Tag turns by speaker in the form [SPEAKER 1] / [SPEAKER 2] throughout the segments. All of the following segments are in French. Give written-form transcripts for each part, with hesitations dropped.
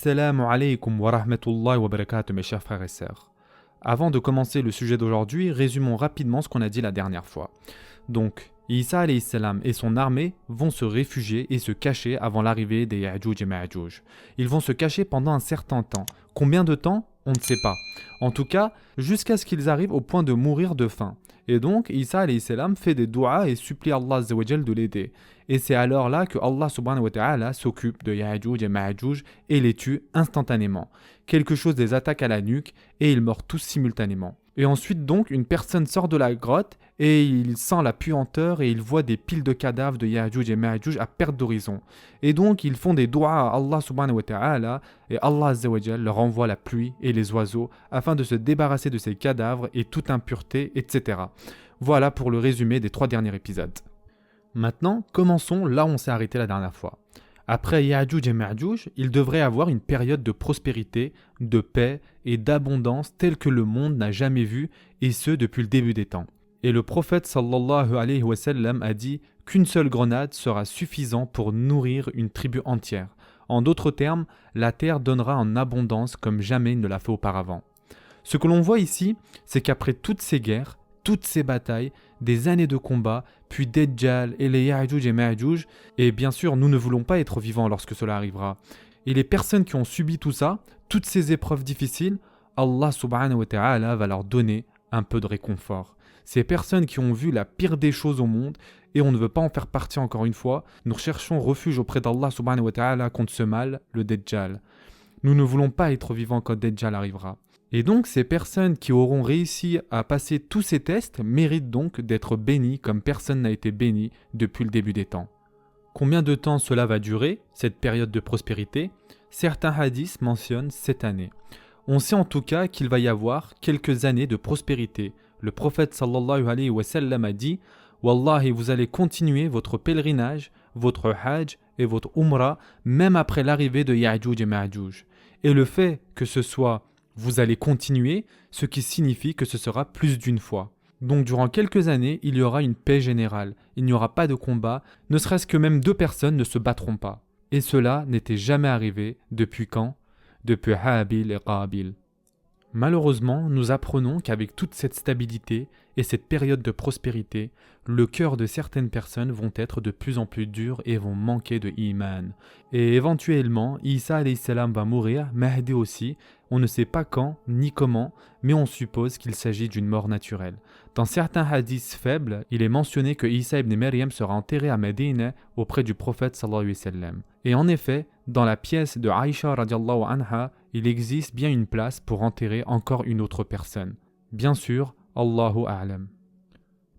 [SPEAKER 1] Assalamu alaikum wa rahmatullahi wa barakatuh mes chers frères et sœurs. Avant de commencer le sujet d'aujourd'hui, résumons rapidement ce qu'on a dit la dernière fois. Donc, Isa alayhi salam et son armée vont se réfugier et se cacher avant l'arrivée des Ya'juj et Ma'juj. Ils vont se cacher pendant un certain temps. Combien de temps ? On ne sait pas. En tout cas, jusqu'à ce qu'ils arrivent au point de mourir de faim. Et donc, Isa alayhi salam fait des du'as et supplie Allah azza wa jal de l'aider. Et c'est alors là que Allah subhanahu wa ta'ala s'occupe de Ya'juj et Ma'juj et les tue instantanément. Quelque chose les attaque à la nuque et ils meurent tous simultanément. Et ensuite donc, une personne sort de la grotte et il sent la puanteur et il voit des piles de cadavres de Ya'juj et Ma'juj à perte d'horizon. Et donc, ils font des du'as à Allah subhanahu wa ta'ala et Allah azza wa jal leur envoie la pluie et les oiseaux afin de se débarrasser de ces cadavres et toute impureté, etc. Voilà pour le résumé des 3 derniers épisodes. Maintenant, commençons là où on s'est arrêté la dernière fois. Après Ya'juj et Ma'juj, il devrait avoir une période de prospérité, de paix et d'abondance telle que le monde n'a jamais vu, et ce depuis le début des temps. Et le prophète sallallahu alayhi wa sallam a dit qu'une seule grenade sera suffisant pour nourrir une tribu entière. En d'autres termes, la terre donnera en abondance comme jamais il ne l'a fait auparavant. Ce que l'on voit ici, c'est qu'après toutes ces guerres, toutes ces batailles, des années de combat, puis Dajjal et les Ya'juj et Ma'juj, et bien sûr nous ne voulons pas être vivants lorsque cela arrivera. Et les personnes qui ont subi tout ça, toutes ces épreuves difficiles, Allah subhanahu wa ta'ala va leur donner un peu de réconfort. Ces personnes qui ont vu la pire des choses au monde, et on ne veut pas en faire partie encore une fois, nous recherchons refuge auprès d'Allah subhanahu wa ta'ala contre ce mal, le Dajjal. Nous ne voulons pas être vivants quand Dajjal arrivera. Et donc, ces personnes qui auront réussi à passer tous ces tests méritent donc d'être bénies comme personne n'a été béni depuis le début des temps. Combien de temps cela va durer, cette période de prospérité ? Certains hadiths mentionnent 7 années. On sait en tout cas qu'il va y avoir quelques années de prospérité. Le prophète sallallahu alayhi wa sallam a dit « Wallahi, vous allez continuer votre pèlerinage, votre hajj et votre umrah, même après l'arrivée de Ya'juj et Ma'juj. » Et le fait que ce soit vous allez continuer, ce qui signifie que ce sera plus d'une fois. Donc durant quelques années, il y aura une paix générale, il n'y aura pas de combat, ne serait-ce que même 2 personnes ne se battront pas. Et cela n'était jamais arrivé depuis quand ? Depuis Habil et Qabil. Malheureusement, nous apprenons qu'avec toute cette stabilité et cette période de prospérité, le cœur de certaines personnes vont être de plus en plus durs et vont manquer de iman. Et éventuellement, Isa alayhi salam va mourir, Mahdi aussi, on ne sait pas quand ni comment, mais on suppose qu'il s'agit d'une mort naturelle. Dans certains hadiths faibles, il est mentionné que Isa ibn Maryam sera enterré à Médine auprès du prophète sallallahu alayhi wa sallam. Et en effet, dans la pièce de Aïcha radiallahu anha, il existe bien une place pour enterrer encore une autre personne. Bien sûr, Allahu a'lam.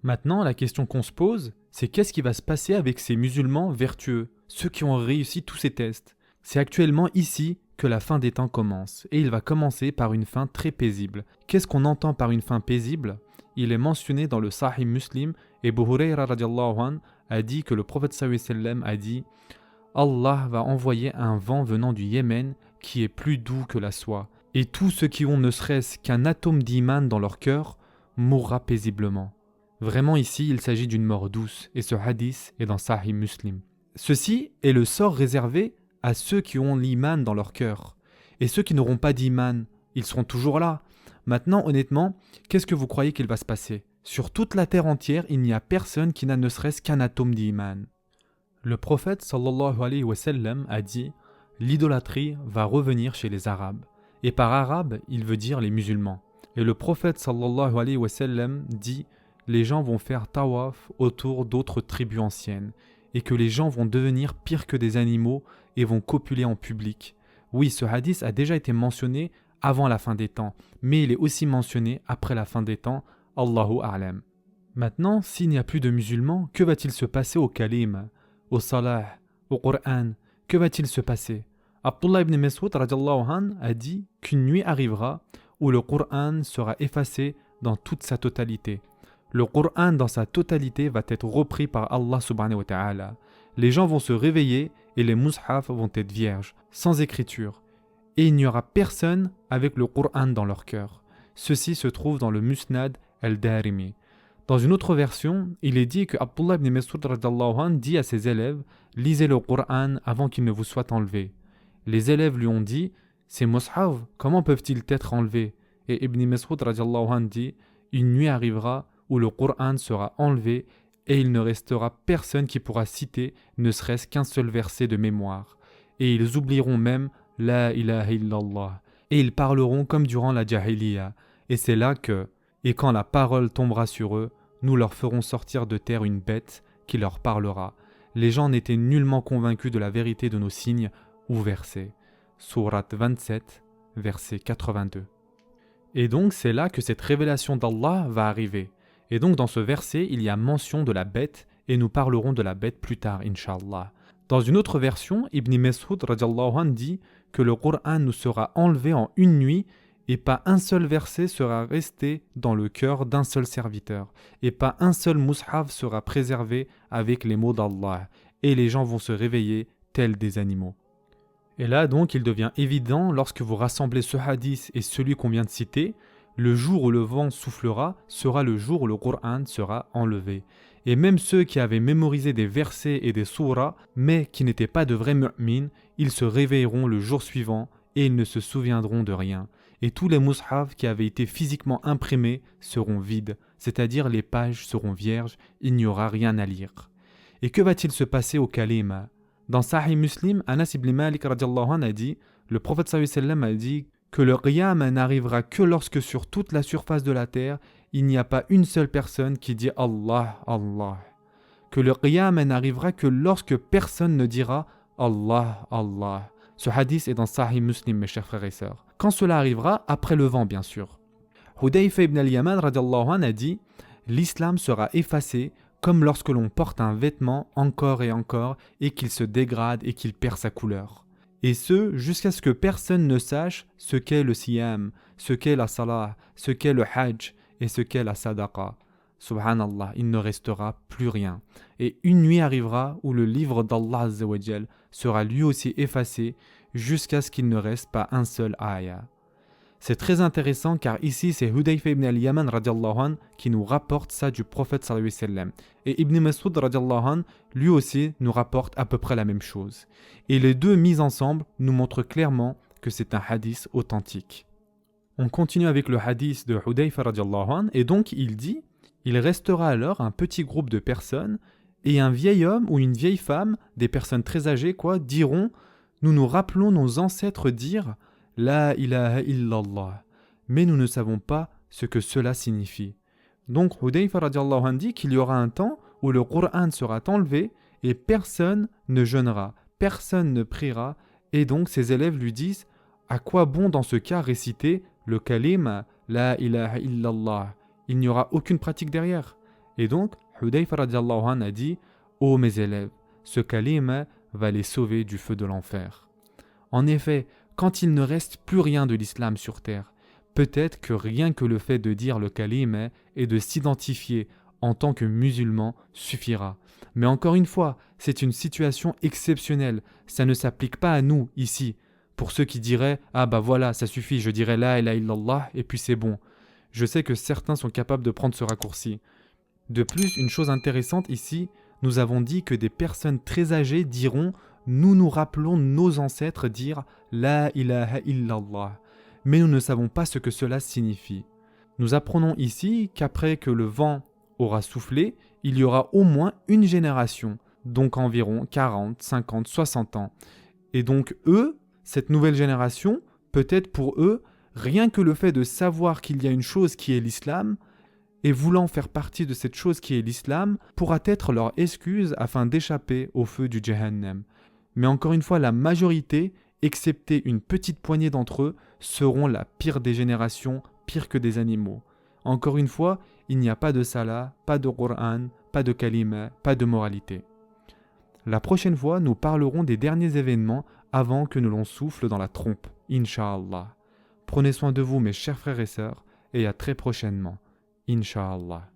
[SPEAKER 1] Maintenant, la question qu'on se pose, c'est qu'est-ce qui va se passer avec ces musulmans vertueux, ceux qui ont réussi tous ces tests ? C'est actuellement ici que la fin des temps commence, et il va commencer par une fin très paisible. Qu'est-ce qu'on entend par une fin paisible ? Il est mentionné dans le Sahih Muslim, et Abu Hurayra radiallahu anhu a dit que le prophète sallallahu alayhi wa sallam a dit « Allah va envoyer un vent venant du Yémen qui est plus doux que la soie, et tous ceux qui ont ne serait-ce qu'un atome d'iman dans leur cœur mourra paisiblement. » Vraiment ici, il s'agit d'une mort douce, et ce hadith est dans Sahih Muslim. Ceci est le sort réservé à ceux qui ont l'iman dans leur cœur. Et ceux qui n'auront pas d'iman, ils seront toujours là. Maintenant, honnêtement, qu'est-ce que vous croyez qu'il va se passer ? Sur toute la terre entière, il n'y a personne qui n'a ne serait-ce qu'un atome d'iman. Le prophète sallallahu alayhi wa sallam a dit « L'idolâtrie va revenir chez les Arabes. » Et par arabe, il veut dire les musulmans. Et le prophète sallallahu alayhi wa sallam dit « Les gens vont faire tawaf autour d'autres tribus anciennes, et que les gens vont devenir pires que des animaux et vont copuler en public. » Oui, ce hadith a déjà été mentionné avant la fin des temps, mais il est aussi mentionné après la fin des temps, Allahu a'lam. Maintenant, s'il n'y a plus de musulmans, que va-t-il se passer au kalim, au salah, au Coran ? Que va-t-il se passer ? Abdullah ibn Mas'ud radiallahu anhu a dit qu'une nuit arrivera où le Coran sera effacé dans toute sa totalité. Le Coran dans sa totalité va être repris par Allah subhanahu wa ta'ala. Les gens vont se réveiller et les mushaf vont être vierges, sans écriture. Et il n'y aura personne avec le Coran dans leur cœur. Ceci se trouve dans le Musnad al-Darimi. Dans une autre version, il est dit que Abdullah ibn Mas'ud radallahu anhu dit à ses élèves « Lisez le Coran avant qu'il ne vous soit enlevé ». Les élèves lui ont dit « Ces mushaf, comment peuvent-ils être enlevés ?» Et Ibn Mas'ud radiallahu anhu dit « Une nuit arrivera où le Coran sera enlevé et il ne restera personne qui pourra citer ne serait-ce qu'un seul verset de mémoire. Et ils oublieront même La ilaha illallah. Et ils parleront comme durant la jahiliya. Et c'est là que, et quand la parole tombera sur eux, nous leur ferons sortir de terre une bête qui leur parlera. Les gens n'étaient nullement convaincus de la vérité de nos signes ou versets. Sourate 27, verset 82. Et donc c'est là que cette révélation d'Allah va arriver. Et donc dans ce verset, il y a mention de la bête et nous parlerons de la bête plus tard, Inch'Allah. Dans une autre version, Ibn Mas'ud radiallahu anhu dit que le Coran nous sera enlevé en une nuit et pas un seul verset sera resté dans le cœur d'un seul serviteur et pas un seul mushaf sera préservé avec les mots d'Allah et les gens vont se réveiller tels des animaux. Et là donc il devient évident lorsque vous rassemblez ce hadith et celui qu'on vient de citer, le jour où le vent soufflera sera le jour où le Coran sera enlevé. Et même ceux qui avaient mémorisé des versets et des surahs, mais qui n'étaient pas de vrais mu'min, ils se réveilleront le jour suivant et ils ne se souviendront de rien. Et tous les mushaf qui avaient été physiquement imprimés seront vides, c'est-à-dire les pages seront vierges, il n'y aura rien à lire. Et que va-t-il se passer au kalima ? Dans Sahih Muslim, Anas ibn Malik radiallahu anhu a dit, le prophète sallallahu alayhi wa sallam a dit que le qiyam n'arrivera que lorsque sur toute la surface de la terre, il n'y a pas une seule personne qui dit Allah, Allah. Que le qiyam n'arrivera que lorsque personne ne dira Allah, Allah. Ce hadith est dans Sahih Muslim, mes chers frères et sœurs. Quand cela arrivera, après le vent, bien sûr. Hudayfa ibn al-Yaman radiallahu anhu a dit l'islam sera effacé comme lorsque l'on porte un vêtement encore et encore et qu'il se dégrade et qu'il perd sa couleur. Et ce, jusqu'à ce que personne ne sache ce qu'est le siyam, ce qu'est la salah, ce qu'est le hajj et ce qu'est la sadaqa. Subhanallah, il ne restera plus rien. Et une nuit arrivera où le livre d'Allah Azza wa Jal sera lui aussi effacé jusqu'à ce qu'il ne reste pas un seul ayah. C'est très intéressant car ici c'est Hudayfa ibn al-Yaman radiallahu anhu qui nous rapporte ça du prophète sallallahu alayhi wa sallam. Et Ibn Mas'ud radiallahu anhu lui aussi nous rapporte à peu près la même chose. Et les deux mis ensemble nous montrent clairement que c'est un hadith authentique. On continue avec le hadith de Hudayfa radiallahu anhu et donc il dit il restera alors un petit groupe de personnes et un vieil homme ou une vieille femme, des personnes très âgées diront nous nous rappelons nos ancêtres dire La ilaha illallah. Mais nous ne savons pas ce que cela signifie. Donc Hudayfa radiallahu anhu dit qu'il y aura un temps où le Coran sera enlevé et personne ne jeûnera, personne ne priera et donc ses élèves lui disent à quoi bon dans ce cas réciter le kalima La ilaha illallah. Il n'y aura aucune pratique derrière. Et donc Hudayfa radiallahu anhu a dit ô mes élèves, ce kalima va les sauver du feu de l'enfer. En effet, quand il ne reste plus rien de l'islam sur terre, peut-être que rien que le fait de dire le kalima et de s'identifier en tant que musulman suffira. Mais encore une fois, c'est une situation exceptionnelle, ça ne s'applique pas à nous ici. Pour ceux qui diraient « Ah bah voilà, ça suffit, je dirais la ilaha illallah et puis c'est bon ». Je sais que certains sont capables de prendre ce raccourci. De plus, une chose intéressante ici, nous avons dit que des personnes très âgées diront « Nous nous rappelons nos ancêtres dire « La ilaha illallah ». Mais nous ne savons pas ce que cela signifie. Nous apprenons ici qu'après que le vent aura soufflé, il y aura au moins une génération, donc environ 40, 50, 60 ans. Et donc eux, cette nouvelle génération, peut-être pour eux, rien que le fait de savoir qu'il y a une chose qui est l'islam, et voulant faire partie de cette chose qui est l'islam, pourra être leur excuse afin d'échapper au feu du Jahannam. Mais encore une fois, la majorité, excepté une petite poignée d'entre eux, seront la pire des générations, pire que des animaux. Encore une fois, il n'y a pas de salah, pas de Qur'an, pas de kalima, pas de moralité. La prochaine fois, nous parlerons des derniers événements avant que nous l'on souffle dans la trompe, Inch'Allah. Prenez soin de vous, mes chers frères et sœurs, et à très prochainement, Inch'Allah.